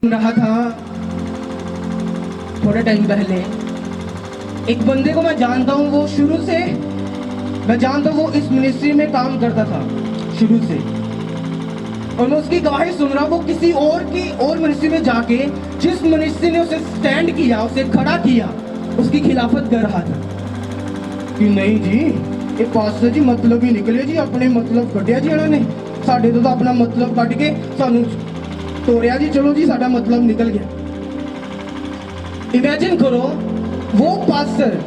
रहा था थोड़े टाइम पहले एक बंदे को मैं जानता हूँ। वो शुरू से मैं जानता हूँ, वो इस मिनिस्ट्री में काम करता था शुरू से, और मैं उसकी गवाही सुन रहा हूँ। वो किसी और की और मिनिस्ट्री में जाके जिस मिनिस्ट्री ने उसे स्टैंड किया, उसे खड़ा किया, उसकी खिलाफत कर रहा था कि नहीं जी ये पास्टर जी मतलब ही निकले जी, अपने मतलब कटिया जी इन्होंने साढ़े तो अपना मतलब कट के सानू तोड़िया जी, चलो जी साडा मतलब निकल गया। इमेजिन करो, वो पास्टर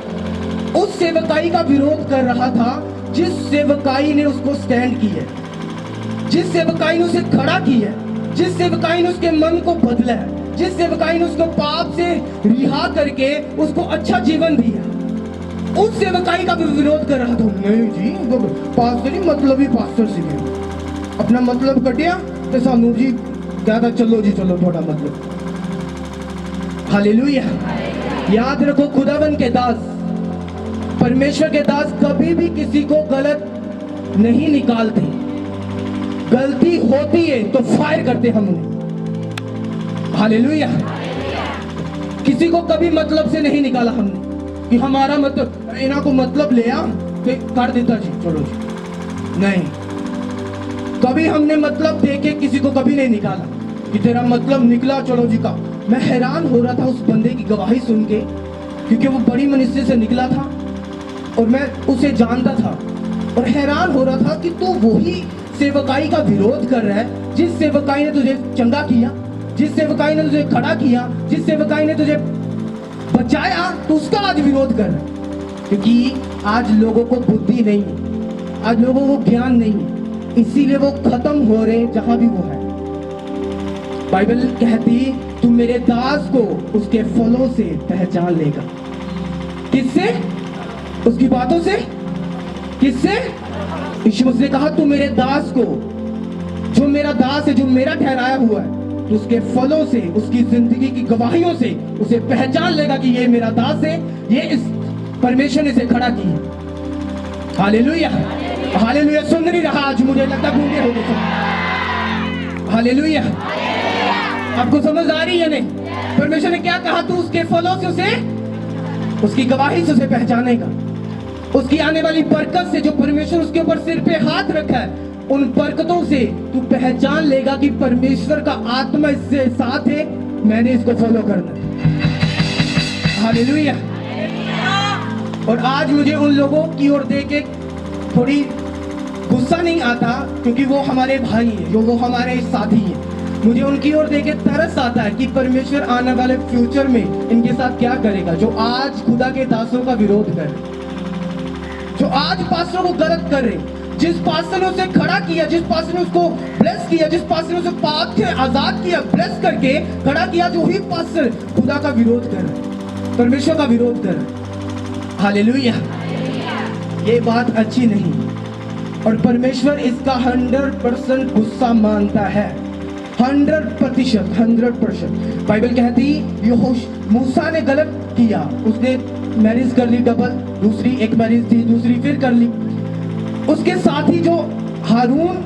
उस सेवकाई का विरोध कर रहा था जिस सेवकाई ने उसको स्टैंड की है, जिस सेवकाई ने उसे खड़ा किया है, जिस सेवकाई ने उसके मन को बदला है, जिस सेवकाई ने उसको पाप से रिहा करके उसको अच्छा जीवन दिया, उस सेवकाई का भी विरोध कर रहा था। नहीं जी वो पास्टर जी मतलब ही पास्टर से अपना मतलब कटिया तो सानू जी कहता चलो जी चलो थोड़ा मतलब। हालेलुया। याद रखो, खुदावन के दास, परमेश्वर के दास कभी भी किसी को गलत नहीं निकालते। गलती होती है तो फायर करते हम उन्हें। हालेलुया। किसी को कभी मतलब से नहीं निकाला हमने कि हमारा मतलब इन्हों को मतलब ले आ कर देता जी चलो जी, नहीं। कभी हमने मतलब देके किसी को कभी नहीं निकाला कि तेरा मतलब निकला चलो जी का। मैं हैरान हो रहा था उस बंदे की गवाही सुन के, क्योंकि वो बड़ी मिनिस्ट्री से निकला था और मैं उसे जानता था, और हैरान हो रहा था कि तू वही सेवकाई का विरोध कर रहा है जिस सेवकाई ने तुझे चंगा किया, जिस सेवकाई ने तुझे खड़ा किया, जिस सेवकाई ने तुझे बचाया, तो उसका आज विरोध कर रहा है। क्योंकि आज लोगों को बुद्धि नहीं है, आज लोगों को ज्ञान नहीं है, इसीलिए वो खत्म हो रहे जहां भी वो है। बाइबल कहती तू मेरे दास को उसके फलों से पहचान लेगा। किससे? उसकी बातों से। किससे? यीशु मसीह ने कहा तू मेरे दास को, जो मेरा दास है, जो मेरा ठहराया हुआ है, तो उसके फलों से, उसकी जिंदगी की गवाहियों से उसे पहचान लेगा कि ये मेरा दास है, ये इस परमेश्वर ने इसे खड़ा किया। हालेलुया। हालेलुया। सुन नहीं रहा आज, मुझे लगता गूंगे हो गए। हालेलुया। आपको समझ आ रही है नहीं? परमेश्वर ने क्या कहा? तू उसके फलों से उसे, उसकी गवाही से उसे पहचानेगा। उसकी आने वाली बरकत से, जो परमेश्वर उसके ऊपर सिर पे हाथ रखा है, उन बरकतों से तू पहचान लेगा कि परमेश्वर का आत्मा इससे साथ है, मैंने इसको फॉलो करना है। हालेलुया। और आज मुझे उन लोगों की ओर देख के थोड़ी गुस्सा नहीं आता, क्योंकि वो हमारे भाई हैं, जो वो हमारे साथी हैं। मुझे उनकी ओर देख के तरस आता है कि परमेश्वर आने वाले फ्यूचर में इनके साथ क्या करेगा, जो आज खुदा के दासों का विरोध कर रहे, जो आज पास्टरों को गलत कर रहे। जिस पास्टर ने उसे खड़ा किया, जिस पास्टर ने उसको ब्लेस किया, जिस पास्टर ने उसे पाप से आजाद किया, ब्लेस करके खड़ा किया, जो ही पास्टर खुदा का विरोध कर रहा है, परमेश्वर का विरोध कर रहा है। हालेलुया। ये बात अच्छी नहीं, और परमेश्वर इसका 100% गुस्सा मानता है। 100%। बाइबल कहती मूसा ने गलत किया, उसने मैरिज कर ली डबल, दूसरी एक मैरिज थी, दूसरी फिर कर ली। उसके साथ ही जो हारून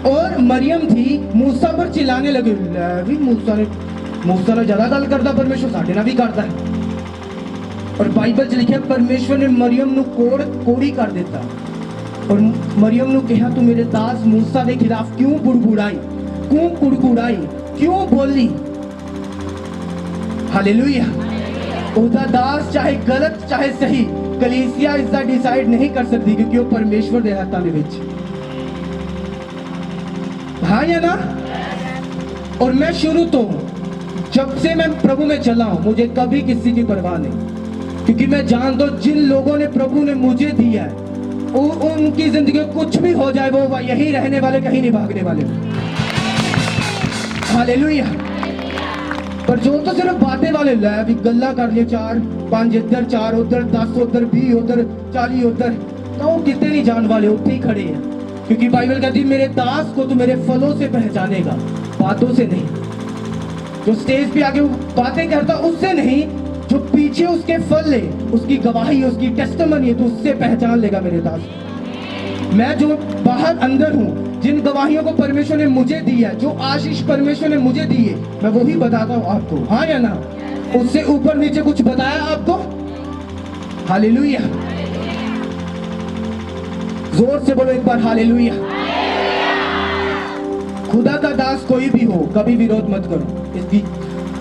और मरियम थी, मूसा पर चिल्लाने लगे, मूसा ने ज्यादा गल करता, परमेश्वर साढ़े ना भी करता है। और बाइबल च लिखा परमेश्वर ने मरियम नू कोड़ी कर देता, और मरियम नू कहा तू मेरे दास मूसा के खिलाफ क्यों बुड़बुड़ाई, क्यों कुड़कुड़ाई, क्यों बोली। हालेलुया। उसका दास चाहे गलत चाहे सही, कलीसिया इसका डिसाइड नहीं कर सकती, क्योंकि वो परमेश्वर दे हाथों में विच। हाँ या ना? और मैं शुरू तो जब से मैं प्रभु में चला हूं, मुझे कभी किसी की परवाह नहीं, क्योंकि मैं जानता हूं जिन लोगों ने प्रभु ने मुझे दिया है, उनकी जिंदगी में कुछ भी हो जाए वो यही रहने वाले, कहीं नहीं भागने वाले। हालेलुया। पर जो तो सिर्फ बातें वाले भी गल्ला कर लिए, 4-5 इधर, 4 उधर, 10 उधर, 20 उधर, 40 उधर, तो वो कितने नहीं जान वाले उतने ही खड़े हैं। क्योंकि बाइबल कहती है मेरे दास को तो मेरे फलों से पहचानेगा, बातों से नहीं। जो स्टेज पे आके बातें करता उससे नहीं, जो पीछे उसके फल ले, उसकी गवाही, उसकी टेस्टिमनी है, तो उससे पहचान लेगा मेरे दास। मैं जो बाहर अंदर हूँ, जिन गवाहियों को परमेश्वर ने मुझे दिया, जो आशीष परमेश्वर ने मुझे दी है, मैं वही बताता हूँ आपको, हाँ या ना? उससे ऊपर नीचे कुछ बताया आपको? हालेलुया। जोर से बोलो एक बार हालेलुया। खुदा का दास कोई भी हो, कभी विरोध मत करो, इसकी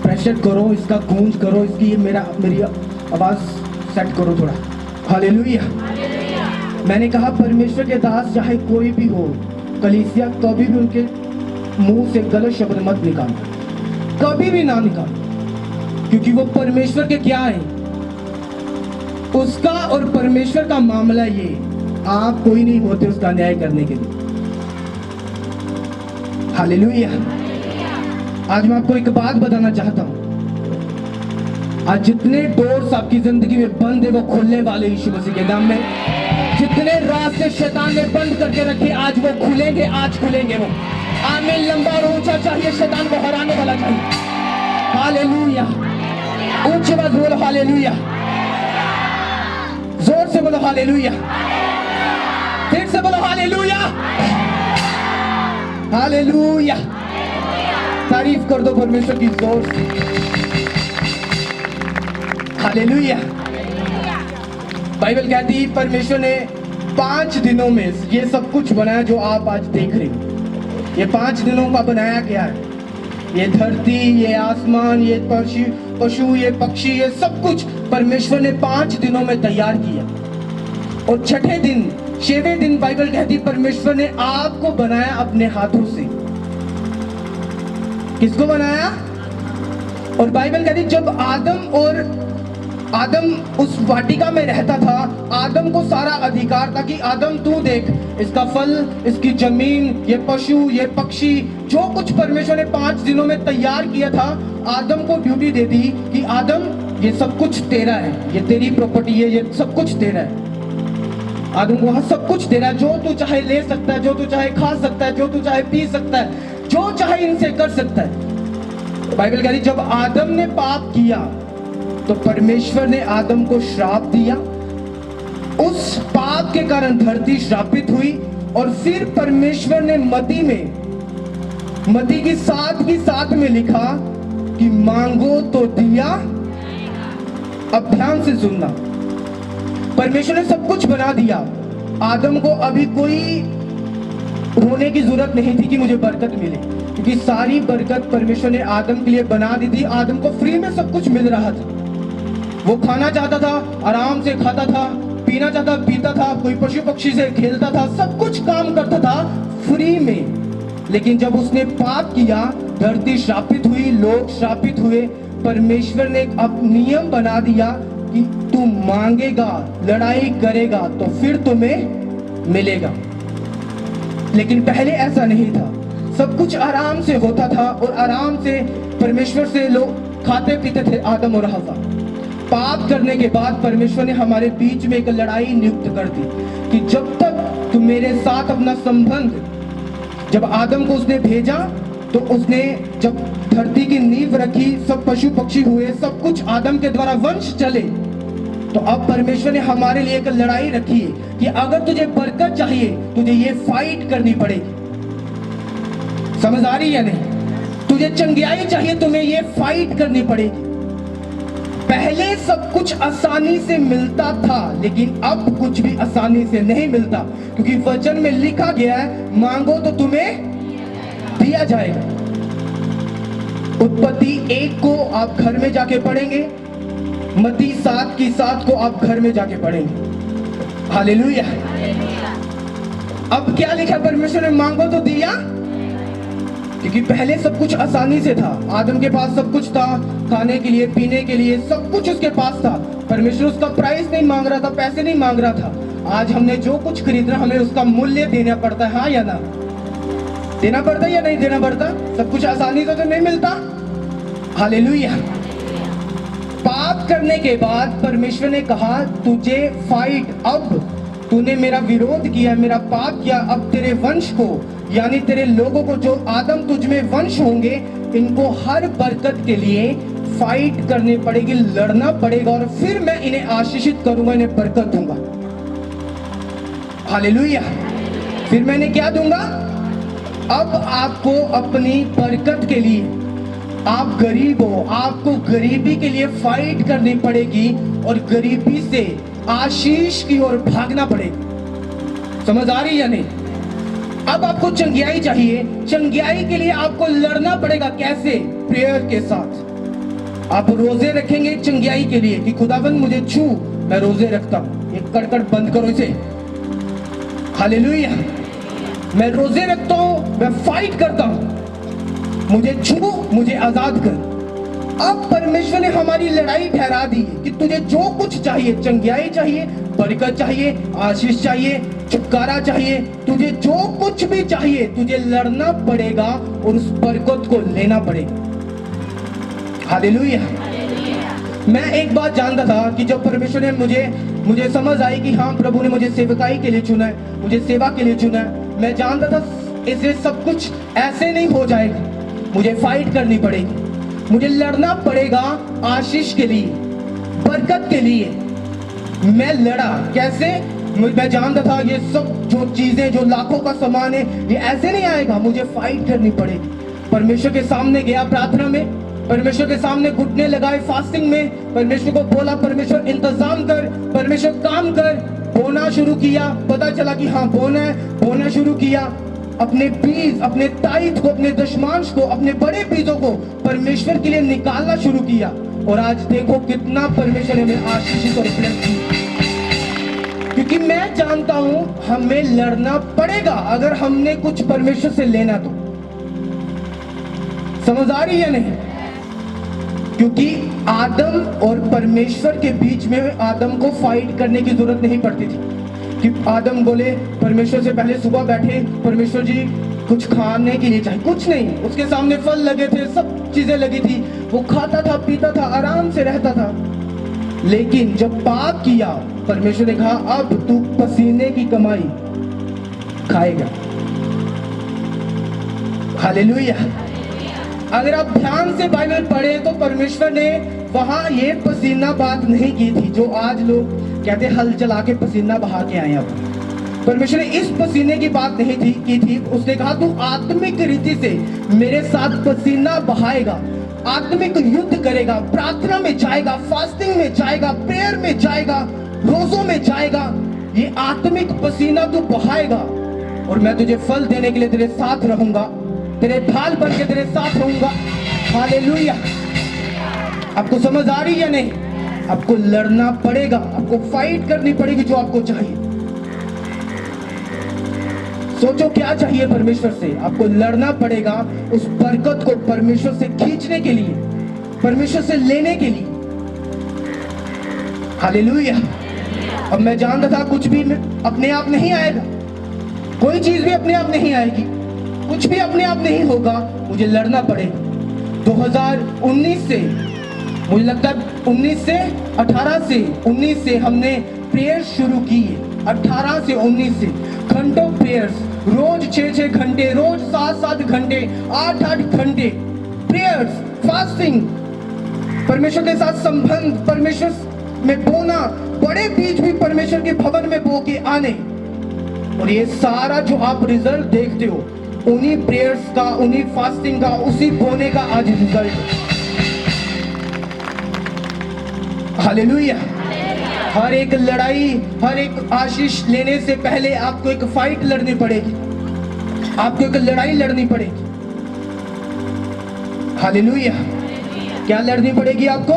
प्रेशर करो, इसका गूंज करो, इसकी मेरी आवाज सेट करो थोड़ा। हालेलुया। मैंने कहा परमेश्वर के दास चाहे कोई भी हो, कलीसिया, कभी भी उनके मुंह से गलत शब्द मत निकाल, कभी भी ना निकाल, क्योंकि वो परमेश्वर के क्या है, उसका और परमेश्वर का मामला ये, आप कोई नहीं होते उसका न्याय करने के लिए। हालेलुया। आज मैं आपको एक बात बताना चाहता हूं, आज जितने डोर्स आपकी जिंदगी में बंद है वो खुलने वाले यीशु मसीह के नाम में। जितने रास्ते शैतान ने बंद करके रखे आज वो खुलेंगे, आज खुलेंगे वो। आमीन। लंबा और ऊंचा चाहिए, शैतान को हराने वाला चाहिए। हालेलुया। ऊंची आवाज बोलो हालेलुया, जोर से बोलो हालेलुया, फिर से बोलो हालेलुया। हालेलुया। तारीफ कर दो परमेश्वर की जोर से। हालेलुया। बाइबल कहती है परमेश्वर ने 5 दिनों में ये सब कुछ बनाया जो आप आज देख रहे हो। ये 5 दिनों का बनाया क्या है? ये धरती, ये आसमान, ये पशु, ये पक्षी, ये सब कुछ परमेश्वर ने 5 दिनों में तैयार किया। और छठे दिन, 6वें दिन बाइबल कहती परमेश्वर ने आपको बनाया अपने हाथों से। किसको बनाया? और बाइबल कहती जब आदम उस वाटिका में रहता था, आदम को सारा अधिकार था कि आदम तू देख, इसका फल, इसकी जमीन, ये पशु, ये पक्षी, जो कुछ परमेश्वर ने 5 दिनों में तैयार किया था, आदम को ड्यूटी दे दी कि आदम ये सब कुछ तेरा है, ये तेरी प्रॉपर्टी है, ये सब कुछ तेरा है। आदम को सब कुछ तेरा है, जो तू चाहे ले सकता है, जो तू चाहे खा सकता है, जो तू चाहे पी सकता है, जो चाहे इनसे कर सकता है। बाइबल कहती जब आदम ने पाप किया तो परमेश्वर ने आदम को श्राप दिया। उस पाप के कारण धरती श्रापित हुई। और फिर परमेश्वर ने मत्ती की 7 में लिखा कि मांगो तो दिया। अब ध्यान से सुनना, परमेश्वर ने सब कुछ बना दिया। आदम को अभी कोई रोने की जरूरत नहीं थी कि मुझे बरकत मिले, क्योंकि सारी बरकत परमेश्वर ने आदम के लिए बना दी थी। आदम को फ्री में सब कुछ मिल रहा था। वो खाना चाहता था, आराम से खाता था, पीना चाहता पीता था, कोई पशु पक्षी से खेलता था, सब कुछ काम करता था फ्री में। लेकिन जब उसने पाप किया, धरती श्रापित हुई, लोग श्रापित हुए। परमेश्वर ने अब नियम बना दिया कि तू मांगेगा, लड़ाई करेगा तो फिर तुम्हें मिलेगा। लेकिन पहले ऐसा नहीं था, सब कुछ आराम से होता था और आराम से परमेश्वर से लोग खाते पीते थे, आदम और हव्वा। पाप करने के बाद परमेश्वर ने हमारे बीच में एक लड़ाई नियुक्त कर दी कि जब तक तू मेरे साथ अपना संबंध, जब आदम को उसने भेजा तो उसने जब धरती की नींव रखी, सब पशु पक्षी हुए, सब कुछ आदम के द्वारा वंश चले। तो अब परमेश्वर ने हमारे लिए एक लड़ाई रखी है कि अगर तुझे बरकत चाहिए, तुझे ये फाइट करनी पड़ेगी। समझ आ रही है नहीं? तुझे चंगियाई चाहिए, तुम्हें ये फाइट करनी पड़ेगी। पहले सब कुछ आसानी से मिलता था, लेकिन अब कुछ भी आसानी से नहीं मिलता, क्योंकि वचन में लिखा गया है मांगो तो तुम्हें दिया जाएगा। उत्पत्ति 1 को आप घर में जाके पढ़ेंगे, मत्ती 7 को आप घर में जाके पढ़ेंगे। हालेलुया। अब क्या लिखा परमेश्वर ने? मांगो तो दिया, क्योंकि पहले सब कुछ आसानी से था। आदम के पास सब कुछ था, खाने के लिए, पीने के लिए, सब कुछ उसके पास था। परमेश्वर उसका प्राइस नहीं मांग रहा था, पैसे नहीं मांग रहा था। आज हमने जो कुछ खरीदना, हमें उसका मूल्य देना पड़ता है, हाँ या ना? देना पड़ता है या नहीं देना पड़ता? सब कुछ आसानी से तो नहीं मिलता। हालेलुया। पाप करने के बाद परमेश्वर ने कहा तुझे फाइट, अब तूने मेरा विरोध किया, मेरा पाप किया, अब तेरे वंश को, यानी तेरे लोगों को, जो आदम तुझ में वंश होंगे, इनको हर बरकत के लिए फाइट करनी पड़ेगी, लड़ना पड़ेगा, और फिर मैं इन्हें आशीषित करूंगा, इन्हें बरकत दूंगा। हालेलुया। फिर मैंने क्या दूंगा? अब आपको अपनी बरकत के लिए, आप गरीब हो, आपको गरीबी के लिए फाइट करनी पड़ेगी और गरीबी से आशीष की ओर भागना पड़ेगा। समझ आ रही है या नहीं? अब आपको चंगियाई चाहिए, चंगियाई के लिए आपको लड़ना पड़ेगा। कैसे? प्रेयर के साथ। आप रोजे रखेंगे चंगियाई के लिए कि खुदाबंद मुझे छू, मैं रोजे रखता हूं। ये कड़कड़ बंद करो इसे। हालेलुया। मैं रोजे रखता हूं, मैं फाइट करता हूं, मुझे छू, मुझे आजाद कर। अब परमेश्वर ने हमारी लड़ाई ठहरा दी कि तुझे जो कुछ चाहिए, चंगियाई चाहिए, बरकत चाहिए, आशीष चाहिए, छुटकारा चाहिए, तुझे जो कुछ भी चाहिए, तुझे लड़ना पड़ेगा और उस बरकत को लेना पड़ेगा। हालेलुया। मैं एक बात जानता था कि जब परमेश्वर ने मुझे समझ आई कि हाँ, प्रभु ने मुझे सेवकाई के लिए चुना है, मुझे सेवा के लिए चुना है। मैं जानता था इसे सब कुछ ऐसे नहीं हो जाएगा, मुझे फाइट करनी पड़ेगी, मुझे लड़ना पड़ेगा आशीष के लिए, बरकत के लिए। मैं लड़ा। कैसे? मैं जानता था ये सब जो चीजें, जो लाखों का सामान है, ये ऐसे नहीं आएगा, मुझे फाइट करनी पड़ेगी। परमेश्वर के सामने गया प्रार्थना में, परमेश्वर के सामने घुटने लगाए फास्टिंग में, परमेश्वर को बोला परमेश्वर इंतजाम कर, परमेश्वर काम कर। बोना शुरू किया, पता चला कि हाँ बोना है, बोना शुरू किया। अपने बीज, अपने ताइथ को, अपने दशमांश को, अपने बड़े बीजों को परमेश्वर के लिए निकालना शुरू किया। और आज देखो कितना परमेश्वर ने हमें आशीषित और ब्लेस किया। क्योंकि मैं जानता हूं हमें लड़ना पड़ेगा अगर हमने कुछ परमेश्वर से लेना तो। समझ आ रही है नहीं? क्योंकि आदम और परमेश्वर के बीच में आदम को फाइट करने की जरूरत नहीं पड़ती थी कि आदम बोले परमेश्वर से, पहले सुबह बैठे, परमेश्वर जी कुछ खाने के लिए चाहिए, कुछ नहीं, उसके सामने फल लगे थे, सब चीजें लगी थी, वो खाता था, पीता था, आराम से रहता था। लेकिन जब पाप किया, परमेश्वर ने कहा अब तू पसीने की कमाई खाएगा। हालेलुया। अगर आप ध्यान से बाइबल पढ़े तो परमेश्वर ने वहां ये पसीना बात नहीं की थी जो आज लोग कहते हल चला के पसीना बहा के आए। अब परमेश्वर ने इस पसीने की बात नहीं की थी। उसने कहा तू आत्मिक रीति से मेरे साथ पसीना बहाएगा, आत्मिक युद्ध करेगा, प्रार्थना में जाएगा, फास्टिंग में जाएगा, प्रेयर में जाएगा, रोजों में जाएगा। ये आत्मिक पसीना तू बहाएगा और मैं तुझे फल देने के लिए तेरे साथ रहूंगा, तेरे ढाल बन के तेरे साथ रहूंगा। हालेलुया। आपको समझ आ रही है नहीं? आपको लड़ना पड़ेगा, आपको फाइट करनी पड़ेगी जो आपको चाहिए। सोचो क्या चाहिए परमेश्वर से, आपको लड़ना पड़ेगा उस बरकत को परमेश्वर से खींचने के लिए, परमेश्वर से लेने के लिए। हालेलुया। अब मैं जानता था कुछ भी अपने आप नहीं आएगा, कोई चीज भी अपने आप नहीं आएगी, कुछ भी अपने आप नहीं होगा, मुझे लड़ना पड़ेगा। 2019 से, मुझे लगता है 19 से हमने प्रेयर शुरू की है। 18 से 19 से घंटों प्रेयर्स, रोज 6-6 घंटे, रोज 7-7 घंटे, 8-8 घंटे प्रेयर्स, फास्टिंग, परमेश्वर के साथ संबंध, परमेश्वर में बोना, बड़े बीज भी परमेश्वर के भवन में बो के आने। और ये सारा जो आप रिजल्ट देखते हो उन्हीं प्रेयर्स का, उन्हीं फास्टिंग का, उसी बोने का आज रिजल्ट। हालेलुया। हर एक लड़ाई, हर एक आशीष लेने से पहले आपको एक फाइट लड़नी पड़ेगी, आपको एक लड़ाई लड़नी पड़ेगी। हालेलुया। क्या लड़नी पड़ेगी आपको?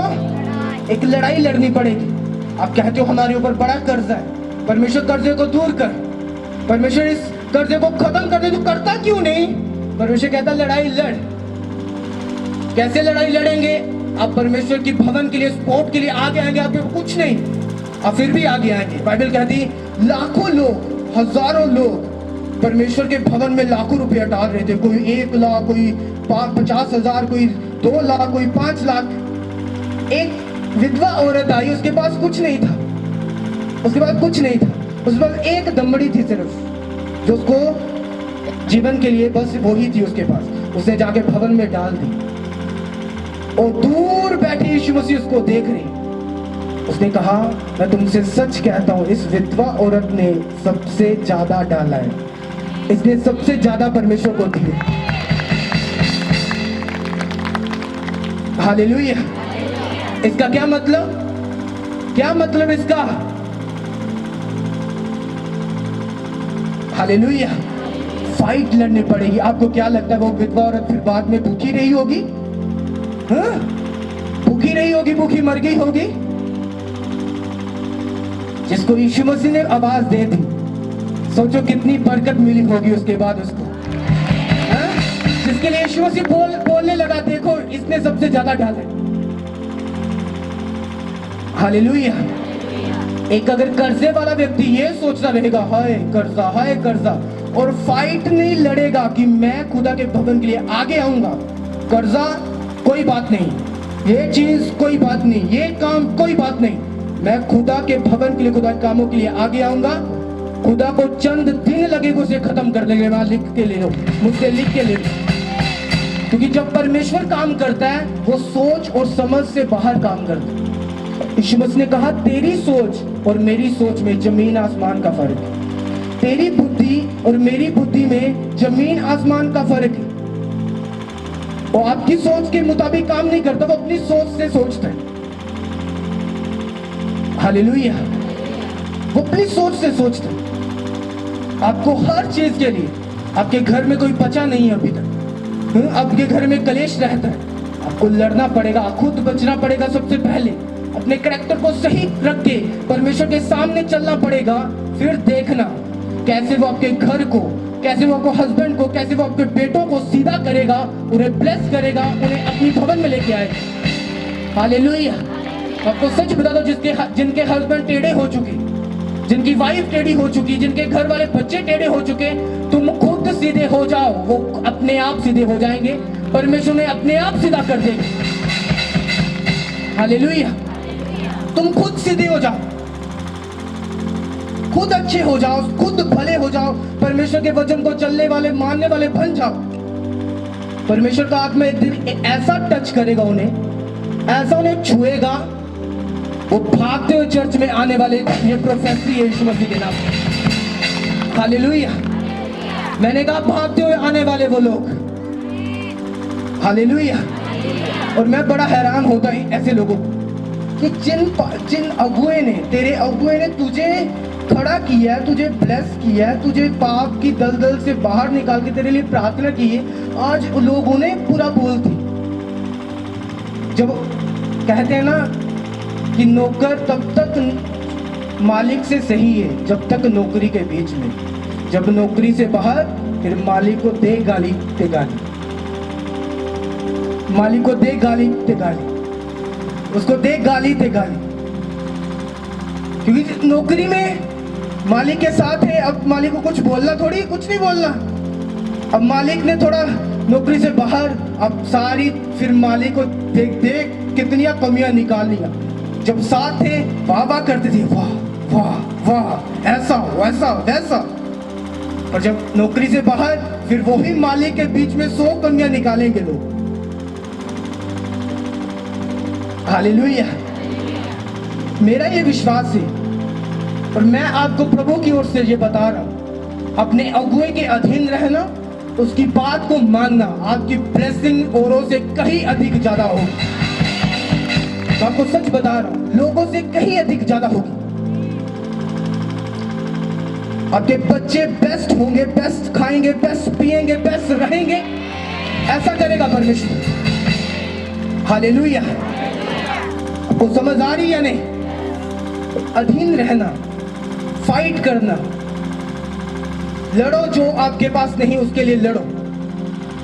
एक लड़ाई लड़नी पड़ेगी। आप कहते हो हमारे ऊपर बड़ा कर्जा है, परमेश्वर कर्जे को दूर कर, परमेश्वर इस कर्जे को खत्म कर दे। तो करता क्यों नहीं? परमेश्वर कहता लड़ाई लड़। कैसे लड़ाई लड़ेंगे? आप परमेश्वर की भवन के लिए, स्पोर्ट के लिए आगे आएंगे, आपके कुछ नहीं, आप फिर भी आगे आएंगे। बाइबल कहती लाखों लोग, हजारों लोग परमेश्वर के भवन में लाखों रुपया डाल रहे थे। कोई 1 लाख, कोई 50,000, कोई 2 लाख, कोई 5 लाख। एक विधवा औरत आई, उसके पास कुछ नहीं था, उसके पास कुछ नहीं था, उसके पास एक दमड़ी थी सिर्फ, जो उसको जीवन के लिए बस वही थी उसके पास। उसने जाके भवन में डाल दी और दूर बैठी यीशु मसीह उसको देख रही। उसने कहा मैं तुमसे सच कहता हूं, इस विधवा औरत ने सबसे ज्यादा डाला है। इसने सबसे ज्यादा परमेश्वर को दी है। हालेलुया। इसका क्या मतलब? क्या मतलब इसका? हालेलुया। फाइट लड़नी पड़ेगी। आपको क्या लगता है वो विधवा औरत फिर बाद में भूखी रही होगी? हाँ? भूखी रही होगी, भूखी मर गई होगी? जिसको यीशु मसीह ने आवाज दे दी, सोचो कितनी बरकत मिली होगी उसके बाद उसको। हाँ? जिसके लिए यीशु मसीह बोलने लगा, देखो इसने सबसे ज्यादा डाला। हालेलुया। एक अगर कर्जे वाला व्यक्ति ये सोचता रहेगा हाय कर्जा, और फाइट नहीं लड़ेगा कि मैं खुदा के भवन के लिए आगे आऊंगा, कर्जा कोई बात नहीं, ये चीज कोई बात नहीं, ये काम कोई बात नहीं, मैं खुदा के भवन के लिए, खुदा के कामों के लिए आगे आऊंगा, खुदा को चंद दिन लगेगा उसे खत्म कर देंगे। वहां लिख के ले लो, मुझसे लिख के ले लो। क्योंकि जब परमेश्वर काम करता है वो सोच और समझ से बाहर काम करता है। यीशु मसीह ने कहा तेरी सोच और मेरी सोच में जमीन आसमान का फर्क है। तेरी बुद्धि और मेरी बुद्धि में जमीन आसमान का फर्क है। वो आपकी सोच के मुताबिक काम नहीं करता, वो अपनी सोच से सोचता है। हालेलुया। वो अपनी सोच से सोचता है। आपको हर चीज के लिए, आपके घर में कोई बचा नहीं है अभी तक, आपके घर में कलेश रहता है, आपको लड़ना पड़ेगा, खुद बचना पड़ेगा। सबसे पहले अपने कैरेक्टर को सही रख के परमेश्वर के सामने चलना पड़ेगा। फिर देखना कैसे वो आपके घर को, कैसे वो आपको हस्बैंड को, कैसे वो आपके बेटों को सीधा करेगा, उन्हें ब्लेस करेगा, उन्हें अपनी भवन में लेके आएगा। हालेलुया। आपको सच बता दो, जिनके हस्बैंड टेढ़े हो चुके, जिनकी वाइफ टेढ़ी हो चुकी, जिनके घर वाले बच्चे टेढ़े हो चुके, तुम खुद सीधे हो जाओ, वो अपने आप सीधे हो जाएंगे। परमेश्वर ने अपने आप सीधा कर देंगे। हालेलुया। तुम खुद सीधे हो जाओ, खुद अच्छे हो जाओ, खुद भले हो जाओ, परमेश्वर के वचन को चलने वाले, मानने वाले बन जाओ। परमेश्वर का आत्मा एक दिन ऐसा टच करेगा उन्हें, ऐसा उन्हें छुएगा, वो भागते हुए चर्च में आने वाले। ये प्रोफेसी है यीशु मसीह के नाम। हालेलुया। मैंने कहा भागते हुए आने वाले वो लोग। हालेलुया। और मैं बड़ा हैरान होता हूं ऐसे लोगों कि जिन अगुए ने, तेरे अगुए ने तुझे खड़ा किया है, तुझे ब्लेस किया है, तुझे पाप की दलदल से बाहर निकाल के तेरे लिए प्रार्थना की है, आज लोग उन्हें बुरा बोलते। जब कहते हैं ना कि नौकर तब तक मालिक से सही है जब तक नौकरी के बीच में, जब नौकरी से बाहर फिर मालिक को दे गाली ते गाली, मालिक को दे गाली ते गाली, उसको दे गाली ते गाली। क्योंकि नौकरी में मालिक के साथ है, अब मालिक को कुछ बोलना थोड़ी, कुछ नहीं बोलना। अब मालिक ने थोड़ा नौकरी से बाहर, अब सारी फिर मालिक को देख देख कितनी कमियां निकाल लिया। जब साथ थे वाह वाह करते थे, वाह वाह वाह, ऐसा वैसा वैसा। और जब नौकरी से बाहर फिर वही मालिक के बीच में 100 कमियां निकालेंगे लोग। हालेलुया। मेरा ये विश्वास है और मैं आपको प्रभु की ओर से ये बता रहा हूं, अपने अगुए के अधीन रहना, उसकी बात को मानना, आपकी ब्लेसिंग औरों से कहीं अधिक ज्यादा होगी। तो आपको सच बता रहा हूं, लोगों से कहीं अधिक ज्यादा होगी। आपके बच्चे बेस्ट होंगे, बेस्ट खाएंगे, बेस्ट पिएंगे, बेस्ट रहेंगे, ऐसा करेगा परमेश्वर। हालेलुया। आपको समझ आ रही है नहीं? अधीन रहना, फाइट करना, लड़ो। जो आपके पास नहीं उसके लिए लड़ो,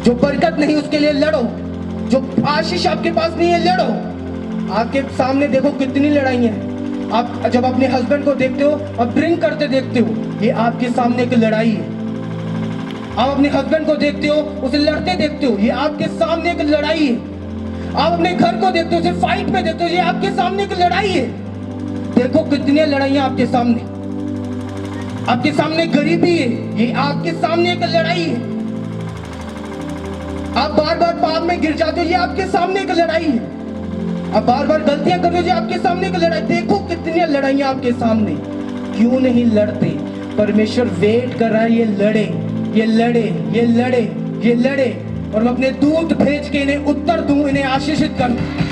जो बरकत नहीं उसके लिए लड़ो, जो आशीष आपके पास नहीं है लड़ो। आपके सामने देखो कितनी लड़ाई है। आप जब अपने हस्बैंड को देखते हो और ड्रिंक करते देखते हो, ये आपके सामने एक लड़ाई है। आप अपने हस्बैंड को देखते हो, उसे लड़ते देखते हो, ये आपके सामने एक लड़ाई है। आप अपने घर को देखते हो, उसे फाइट में देखते हो, ये आपके सामने एक लड़ाई है। देखो कितनी लड़ाइयां आपके सामने। आपके सामने गरीबी है, ये आपके सामने एक लड़ाई है। आप बार बार पाप में गिर जाते हो, ये आपके सामने एक लड़ाई है। आप बार बार गलतियां कर रहे हो, ये आपके सामने एक लड़ाई। देखो कितनी लड़ाइयां आपके सामने। क्यों नहीं लड़ते? परमेश्वर वेट कर रहा है ये लड़े, ये लड़े, ये लड़े, ये लड़े और मैं अपने दूत भेज के इन्हें उत्तर दूं, इन्हें आशीषित करूं।